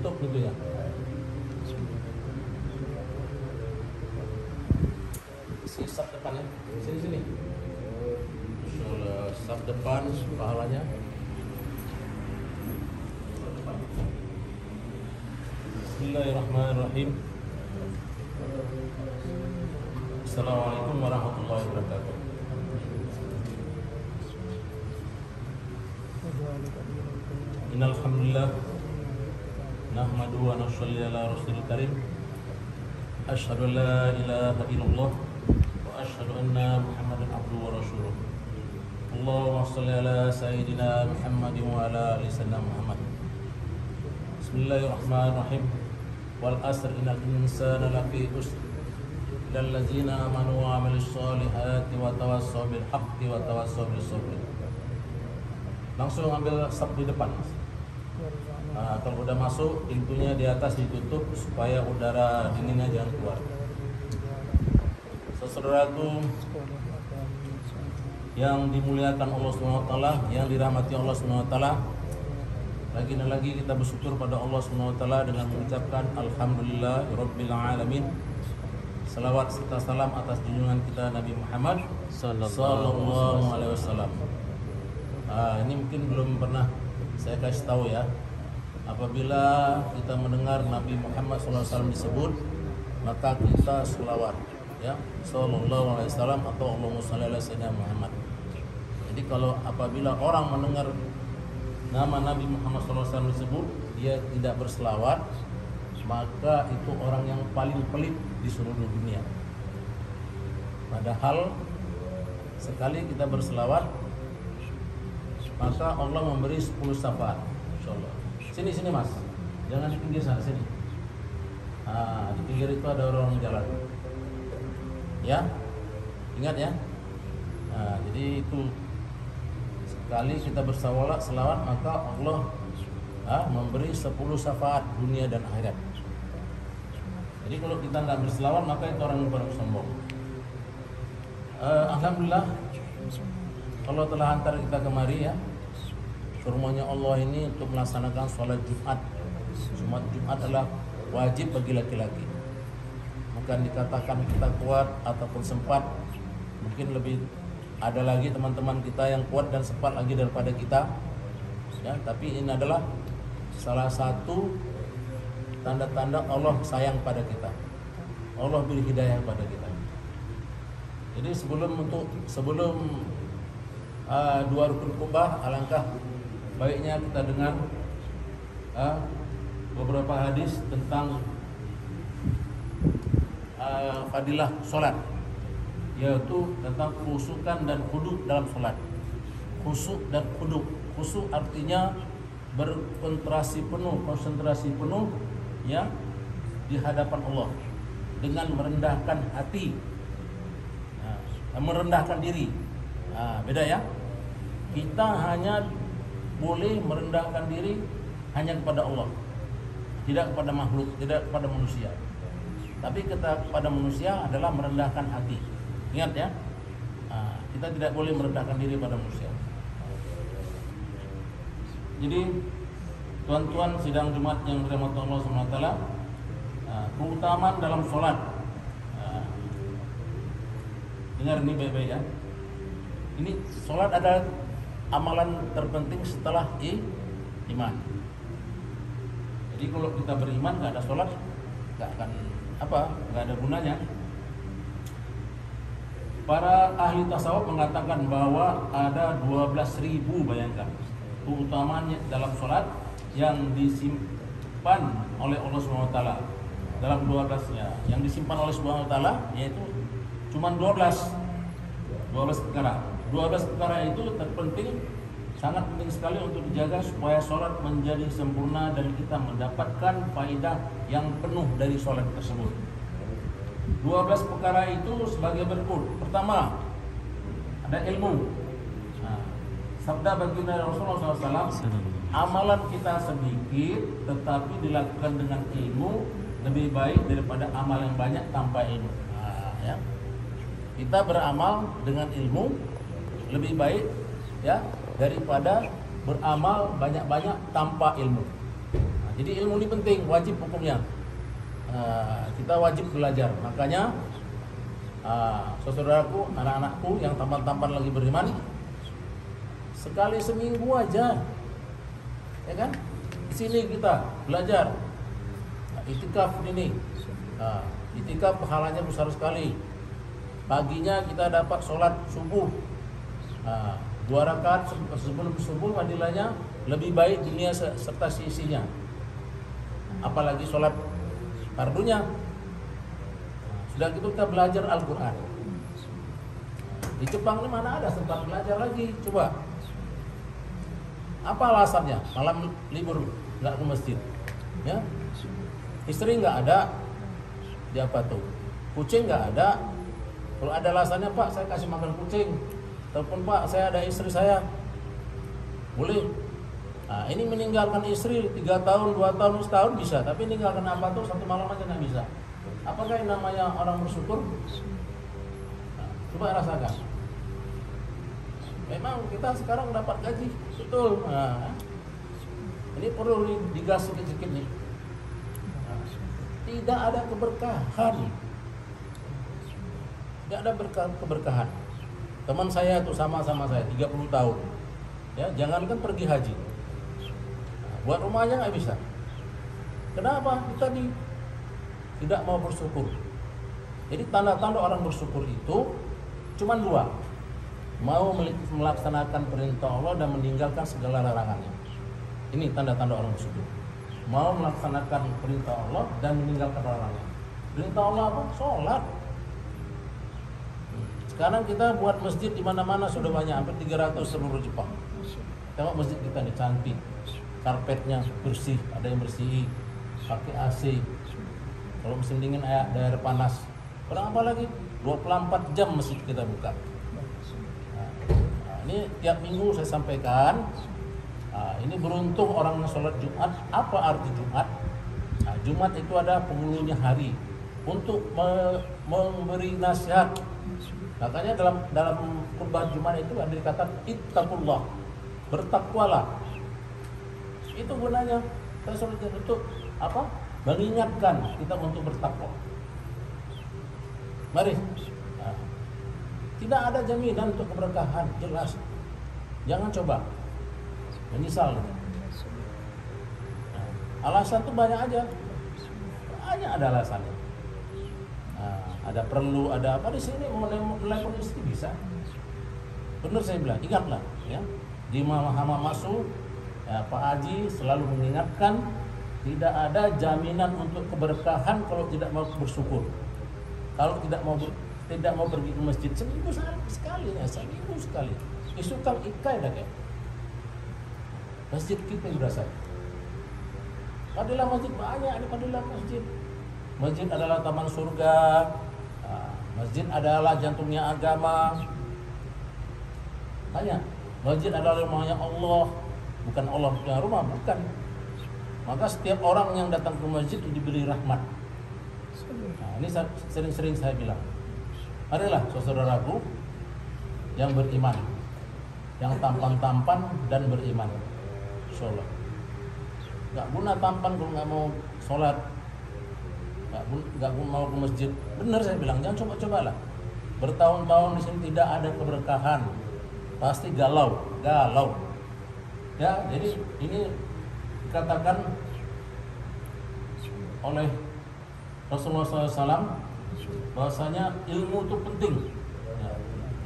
tutup pintunya. Sab depan ya. Sini. Insyaallah sab depan pahalanya. Bismillahirrahmanirrahim. Assalamualaikum warahmatullahi wabarakatuh. Innal hamdalillah nahmaduhu wa nusalli ala rasulil karim. Asyhadu an la ilaha illallah wa asyhadu anna Muhammadan abduhu wa rasuluh. Allahumma shalli ala sayyidina Muhammadin wa ala ali sayyidina Muhammad. Bismillahirrahmanirrahim. Wal asr innal insana lafi khusr illal ladzina amanu wa 'amilus sholihati wa tawassaw bil haqqi wa tawassaw bis sabr. Langsung ambil sab di depan. Nah, kalau udah masuk, pintunya di atas ditutup supaya udara dinginnya jangan keluar. Saudaraku yang dimuliakan Allah SWT, yang dirahmati Allah SWT, lagi dan lagi kita bersyukur pada Allah SWT dengan mengucapkan Alhamdulillah Rabbil Alamin. Salawat serta salam atas junjungan kita Nabi Muhammad Sallallahu Alaihi Wasallam. Ini mungkin belum pernah saya kasih tahu ya. Apabila kita mendengar Nabi Muhammad SAW disebut, maka kita selawat ya, Sallallahu Alaihi Wasallam atau Allahumma shalli ala sayyidina Muhammad. Jadi kalau apabila orang mendengar nama Nabi Muhammad SAW disebut, dia tidak berselawat, maka itu orang yang paling pelit di seluruh dunia. Padahal sekali kita berselawat, maka Allah memberi 10 syafaat. Insyaallah. Sini mas, jangan di pinggir sana, sini. Di pinggir itu ada orang jalan. Ya, ingat ya. Jadi itu sekali kita berselawat, maka Allah memberi 10 syafaat dunia dan akhirat. Jadi kalau kita nggak berselawat, maka itu orang yang paling sombong. Alhamdulillah, Allah telah hantar kita kemari ya, ke rumahnya Allah ini untuk melaksanakan sholat Jumat. Jumat adalah wajib bagi laki-laki. Bukan dikatakan kita kuat ataupun sempat. Mungkin lebih ada lagi teman-teman kita yang kuat dan sempat lagi daripada kita ya, tapi ini adalah salah satu tanda-tanda Allah sayang pada kita. Allah beri hidayah pada kita. Jadi sebelum dua rukun kubah, alangkah baiknya kita dengar beberapa hadis tentang fadilah sholat, yaitu tentang khusyukan dan khudu dalam sholat. Khusyuk dan khudu. Khusyuk artinya berkonsentrasi penuh ya di hadapan Allah dengan merendahkan hati, merendahkan diri. Beda ya. Kita hanya boleh merendahkan diri hanya kepada Allah, tidak kepada makhluk, tidak kepada manusia. Tapi kita kepada manusia adalah merendahkan hati. Ingat ya, kita tidak boleh merendahkan diri pada manusia. Jadi tuan-tuan sidang Jumat yang dirahmati Allah SWT, keutamaan dalam sholat. Dengar ini baik-baik ya. Ini sholat adalah amalan terpenting setelah iman. Jadi kalau kita beriman nggak ada sholat, nggak ada gunanya. Para ahli tasawuf mengatakan bahwa ada 12.000, bayangkan, keutamaannya dalam sholat yang disimpan oleh Allah SWT. Dalam 12-nya yang disimpan oleh SWT yaitu cuma 12 perkara. 12 perkara itu terpenting, sangat penting sekali untuk dijaga supaya sholat menjadi sempurna dan kita mendapatkan faedah yang penuh dari sholat tersebut. 12 perkara itu sebagai berikut. Pertama, ada ilmu. Sabda baginda Rasulullah SAW, amalan kita sedikit tetapi dilakukan dengan ilmu lebih baik daripada amal yang banyak tanpa ilmu. Ya. Kita beramal dengan ilmu lebih baik ya daripada beramal banyak-banyak tanpa ilmu. Jadi ilmu ini penting, wajib hukumnya. Kita wajib belajar. Makanya saudaraku, anak-anakku yang tampan-tampan lagi beriman, sekali seminggu aja, ya kan? Di sini kita belajar itikaf ini. Itikaf pahalanya besar sekali. Paginya kita dapat sholat subuh 2 rakaat sebelum subuh, fadilahnya lebih baik dunia serta sisinya. Apalagi sholat fardunya. Sudah gitu kita belajar Al-Quran. Di Jepang ini mana ada sempat belajar lagi? Coba. Apa alasannya? Malam libur nggak ke masjid, ya? Istri nggak ada, dia apa tuh? Kucing nggak ada. Kalau ada alasannya, Pak, saya kasih makan kucing. Telepon, Pak, saya ada istri saya. Boleh. Nah, ini meninggalkan istri 3 tahun, 2 tahun, setahun bisa, tapi meninggalkan apa tuh 1 malam aja nggak bisa. Apakah yang namanya orang bersyukur? Nah, coba rasakan. Memang kita sekarang dapat gaji, betul. Nah, ini perlu digas sedikit-sedikit nih. Nah, tidak ada keberkahan. Tidak ada keberkahan. Teman saya tuh sama-sama saya 30 tahun. Ya, jangankan pergi haji. Nah, buat rumahnya nggak bisa. Kenapa? Kita tidak mau bersyukur. Jadi tanda-tanda orang bersyukur itu cuma 2. Mau melaksanakan perintah Allah dan meninggalkan segala larangannya. Ini tanda-tanda orang bersyukur. Mau melaksanakan perintah Allah dan meninggalkan larangannya. Perintah Allah apa? Sholat. Sekarang kita buat masjid di mana-mana sudah banyak, hampir 300 seluruh Jepang. Tengok masjid kita nih cantik, karpetnya bersih, ada yang bersih, pakai AC. Kalau musim dingin ada air panas. Kurang apa lagi? 24 jam masjid kita buka. Nah, ini tiap minggu saya sampaikan. Ini beruntung orang yang sholat Jumat. Apa arti Jumat? Nah, Jumat itu ada penghulunya hari untuk memberi nasihat. Makanya dalam khutbah Jumat itu ada dikatakan ittaqullah, bertakwalah. Itu gunanya. Kita sholat untuk apa? Mengingatkan kita untuk bertakwa. Mari. Nah, tidak ada jaminan untuk keberkahan, jelas. Jangan coba menyesal. Nah, alasan tuh banyak aja. Banyak ada alasannya. Nah, ada perlu, ada apa di sini mau telepon istri bisa. Benar saya bilang, ingatlah ya. Di Muhammad Masuk ya, Pak Haji selalu mengingatkan tidak ada jaminan untuk keberkahan kalau tidak mau bersyukur. Kalau tidak mau pergi ke masjid seminggu sekali ya, seminggu sekali. Isukan ikai dah kayak. Masjid kita berasa. Fadilah masjid banyak, ada fadilah masjid. Masjid adalah taman surga. Masjid adalah jantungnya agama. Banyak. Masjid adalah rumahnya Allah. Bukan Allah punya rumah, bukan. Maka setiap orang yang datang ke masjid diberi rahmat. Nah, ini sering-sering saya bilang. Marilah saudaraku yang beriman, yang tampan-tampan dan beriman. Insyaallah. Gak guna tampan kalau nggak mau sholat, nggak mau ke masjid. Benar saya bilang, jangan coba-cobalah. Bertahun-tahun di sini tidak ada keberkahan, pasti galau. Ya, jadi ini dikatakan oleh Rasulullah SAW bahwasanya ilmu itu penting. Ya,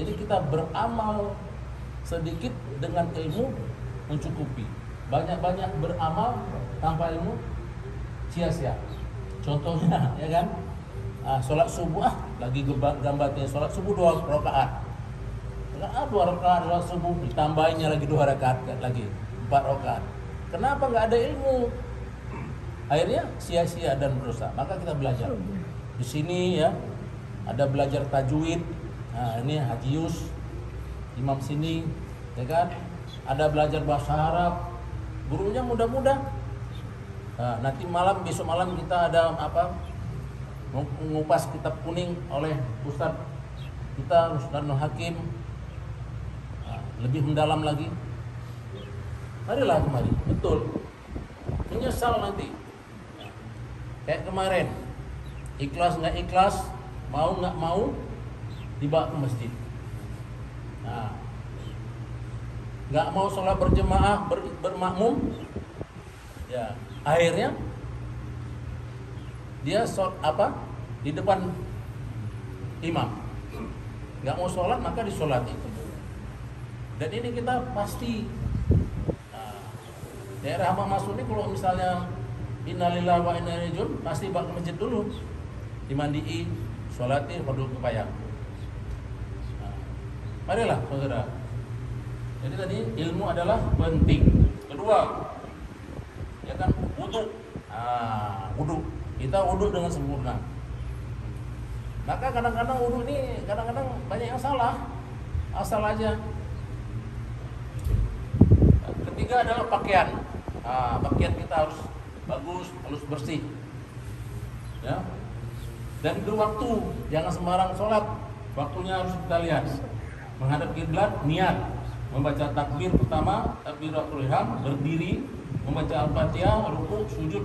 jadi kita beramal sedikit dengan ilmu mencukupi. Banyak-banyak beramal tanpa ilmu sia-sia. Contohnya, ya kan? Sholat subuh lagi gambarnya sholat subuh 2 rakaat. 2 rakaat sholat subuh ditambahinnya lagi 2 rakaat lagi 4 rakaat. Kenapa nggak ada ilmu? Akhirnya sia-sia dan berdosa. Maka kita belajar. Di sini ya ada belajar tajwid. Nah, ini Haji Yus, imam sini, ya kan? Ada belajar bahasa Arab. Gurunya muda-muda. Nah, nanti besok malam kita ada apa? Mengupas kitab kuning oleh Ustaz kita Ustaz Nur Hakim. Nah, lebih mendalam lagi. Marilah kemari, betul. menyesal nanti. Kayak kemarin, ikhlas nggak ikhlas, mau nggak mau, dibawa ke masjid. Nah, nggak mau sholat berjemaah, bermakmum, ya akhirnya dia di depan imam, nggak mau sholat maka disolati. Dan ini kita pasti daerah Hama Masuk ini kalau misalnya innalillahi wa inna ilaihi raji'un pasti bak ke masjid dulu, dimandiin, sholatin, fardhu kifayah. Marilah saudara. Jadi tadi ilmu adalah penting. Kedua, ya kan wudu. Wudu. Kita wudu dengan sempurna. Maka kadang-kadang wudu ini kadang-kadang banyak yang salah. Asal aja. Ketiga adalah pakaian. Pakaian kita harus bagus, harus bersih. Ya. Dan itu waktu, jangan sembarang sholat. Waktunya harus kita lihat. Menghadap kiblat, niat, membaca takbir pertama, takbiratul ihram, berdiri, membaca Al-Fatihah, rukuk, sujud,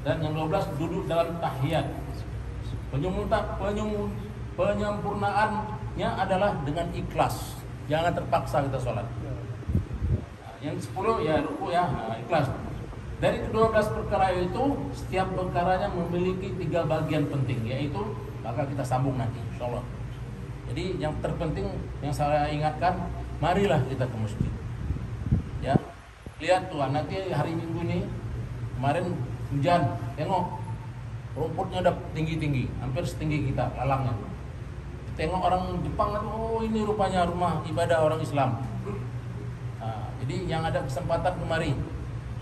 dan yang 12 duduk dalam tahiyat. Penyempurnaannya adalah dengan ikhlas. Jangan terpaksa kita sholat. Yang 10 ya rukuk ya, ikhlas. Dari ke-12 perkara itu, setiap perkaranya memiliki 3 bagian penting, yaitu maka kita sambung nanti, insyaallah. Jadi yang terpenting yang saya ingatkan, marilah kita ke masjid. Ya, lihat tuh nanti hari Minggu ini, kemarin hujan, tengok rumputnya udah tinggi-tinggi, hampir setinggi kita, lalangnya. Tengok orang Jepang itu, oh ini rupanya rumah ibadah orang Islam. Jadi yang ada kesempatan kemari,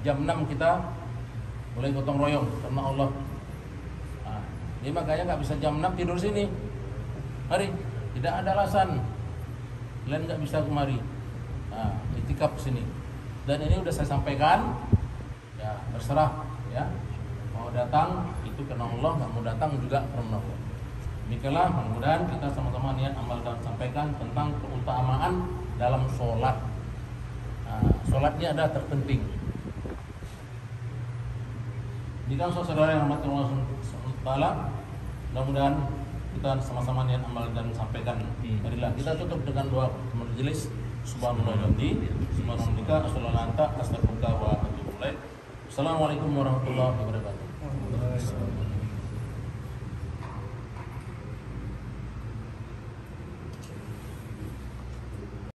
jam 6 kita boleh gotong royong karena Allah. Jadi makanya nggak bisa jam 6 tidur sini. Mari, tidak ada alasan kalian nggak bisa kemari. Itikaf sini. Dan ini udah saya sampaikan. Ya terserah ya. Mau datang itu karena Allah, nggak mau datang juga karena Allah. Demikianlah, mudah-mudahan kita sama-sama niat amal dan sampaikan tentang keutamaan dalam sholat. Sholatnya adalah terpenting. Jika saudara yang rahmati Allah SWT, mudah-mudahan kita sama-sama niat amal dan sampaikan. Marilah kita tutup dengan doa majelis. Subhanallah, Assalamualaikum warahmatullahi wabarakatuh.